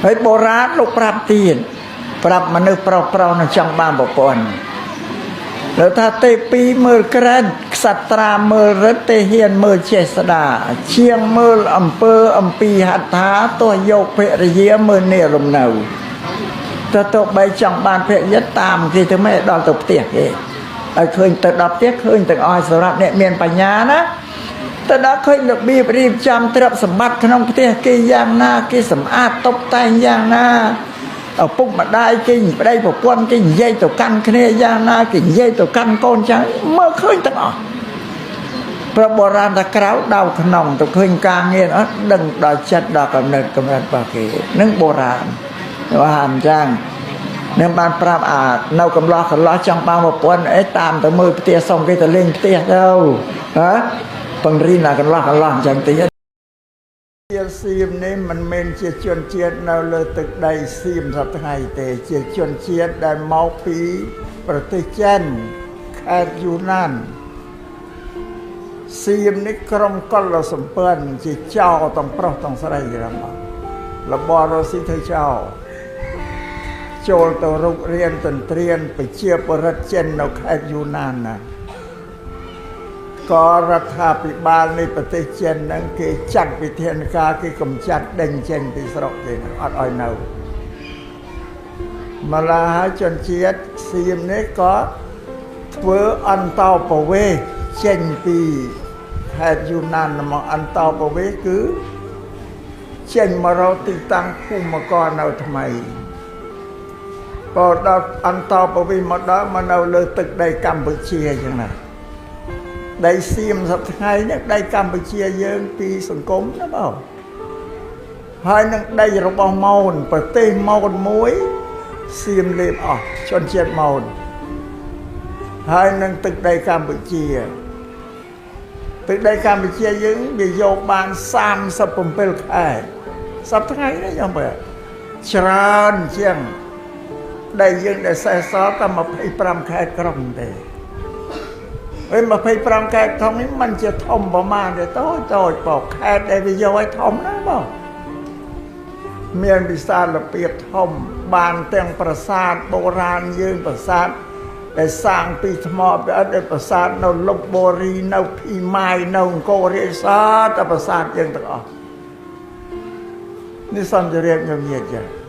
ហើយបុរាណលោកប្រាប់ទៀតប្រាប់មនុស្សប្រុសនឹងចង់បានប្រពន្ធលើថាទេពីមើលក្រែនក្សត្រាមើលរិទ្ធទេហ៊ានមើលចេស្តាជាងមើលអំពើអំពីហត្ថាទោះយកភរិយាមើលនេះរំនៅទៅបីចង់បានភរិយាតាមគេទៅមិនដល់ទៅផ្ទះគេឲ្យឃើញទៅដល់ផ្ទះឃើញទាំងអស់សម្រាប់អ្នកមានបញ្ញាណាទៅដល់ឃើញរបៀបរៀបចំទ្រព្យសម្បត្តិក្នុងផ្ទះគេយ៉ាងណាគេសម្អាតតុបតែងយ៉ាងណាឪពុកម្ដាយគេប្តីប្រពន្ធគេនិយាយទៅកាន់គ្នាយ៉ាងណាគេនិយាយទៅកាន់កូនចៅមើលឃើញទាំងអស់ប្របុរាណតែក្រៅដៅក្នុងទៅឃើញការងារអត់ដឹងដល់ចិត្តដល់កំណត់កម្រិតរបស់គេនឹងបុរាណវាអញ្ចឹងនឹងបានប្រាប់នៅកំឡោះចង់បានប្រពន្ធអីតាមទៅមើលផ្ទះសុំគេទៅលេងផ្ទះទៅហ៎បង្រៀនកន្លោះអញ្ចឹងតិចជាសៀមនេះមិនមែនជាជនជាតិនៅលើទឹកដីសៀមសប្តាហ៍ទេជាជនជាតិដែលមកពីប្រទេសចិនខេត្តយូណានសៀមនេះក្រុមកុលសម្ព័ន្ធជាចៅទាំងប្រុសទាំងស្រីរបស់របររស៊ីធ្វើចៅចូលទៅរុករៀនទន្ទ្រានប្រជាពលរដ្ឋចិននៅខេត្តយូណានណាក៏រដ្ឋាភិបាលនៃប្រទេសចិនហ្នឹងគេចាត់វិធានការគេកំចាត់ដេញចេញពីស្រុកគេអត់ឲ្យនៅម្ល៉េះជនជាតិសៀមនេះក៏ធ្វើអន្តោប្រវេសន៍ចេញពីខេត្តយូណានមកអន្តោប្រវេសន៍គឺចេញមករកទីតាំងភូមិករនៅថ្មីក៏ដល់អន្តោប្រវេសន៍មកដល់មកនៅលើទឹកដីកម្ពុជាអញ្ចឹងណាដីសៀមសប្តាហ៍នេះដីកម្ពុជាយើងពីសង្គមណាបងហើយនឹងដីរបស់មោនប្រទេសមោនមួយសៀមលេបអស់ជនជាតិមោនហើយនឹងទឹកដីកម្ពុជាទឹកដីកម្ពុជាយើងវាយកបាន37ខែសប្តាហ៍នេះយ៉ាងម៉េចច្រើនជាងដីយើងដែលសេសសល់តែ25ខែក្រុងទេហើយ25ខែធំនេះมันជាធំប្រមាណទេតូចបោកខេត្តដែលវាយកឲ្យធំណាបងមានវិសាលភាពធំបានទាំងប្រាសាទបុរាណយើងប្រាសាទដែលសាងពីថ្មពីអត់ដែលប្រាសាទនៅលុបបូរីនៅភីម៉ាយនៅអង្គររាជសាតែប្រាសាទយើងទាំងអស់នេះសន្តិរាជញញាតចា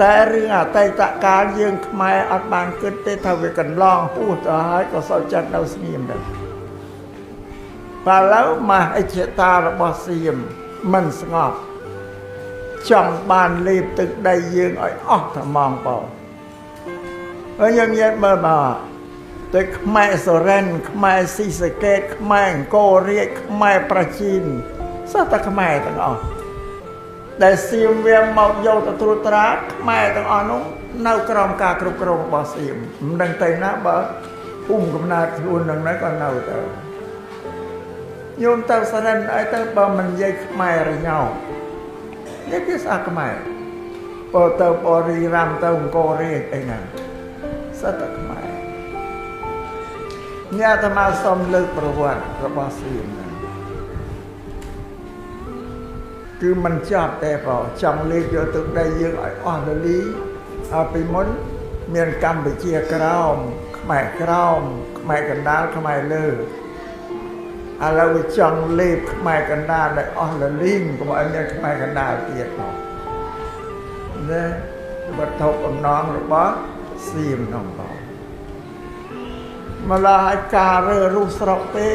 តែរឿងអតីតកាលយើងខ្មែរអត់បានគិតទេថាវាកន្លងហួសទៅហើយក៏សុខចិត្តនៅស្ងៀមដែរបើឡូវមហិច្ឆតារបស់សៀមមិនស្ងប់ចង់បានលេបទឹកដីយើងឲ្យអស់តែម៉ងបងហើយយើងនិយាយមើលមកទៅខ្មែរសូរ៉ែនខ្មែរស៊ីសកេតខ្មែរអង្គររាជខ្មែរប្រជានសោះតែខ្មែរទាំងអស់ដែលសៀមវាមកយកទៅត្រួតត្រាខ្មែរទាំងអស់នោះនៅក្រោមការគ្រប់គ្រងរបស់សៀមមិនដឹងទៅណាបើភូមិកំណើតខ្លួននឹងណាក៏នៅទៅញោមទៅសរិនអីទៅបើមិននិយាយខ្មែររញោនេះគឺស្អាតខ្មែរបើទៅបរិរាមទៅអង្គររាជអីណាសត្វតែខ្មែរអ្នកអាត្មាសូមលើកប្រវត្តិរបស់សៀមគឺមិនចាប់តែបើចង់លេបយកទឹកដីយើងឲ្យអស់លលីពីមុនមានកម្ពុជាក្រោមខ្មែរក្រោមខ្មែរកណ្ដាលខ្មែរលើឥឡូវវាចង់លេបខ្មែរកណ្ដាលឲ្យអស់លលីងកុំឲ្យមានខ្មែរកណ្ដាលទៀតមកណាវត្ថុបំណងរបស់សៀមនោះបងម្ល៉េះឲ្យការរើរុះស្រុកទេ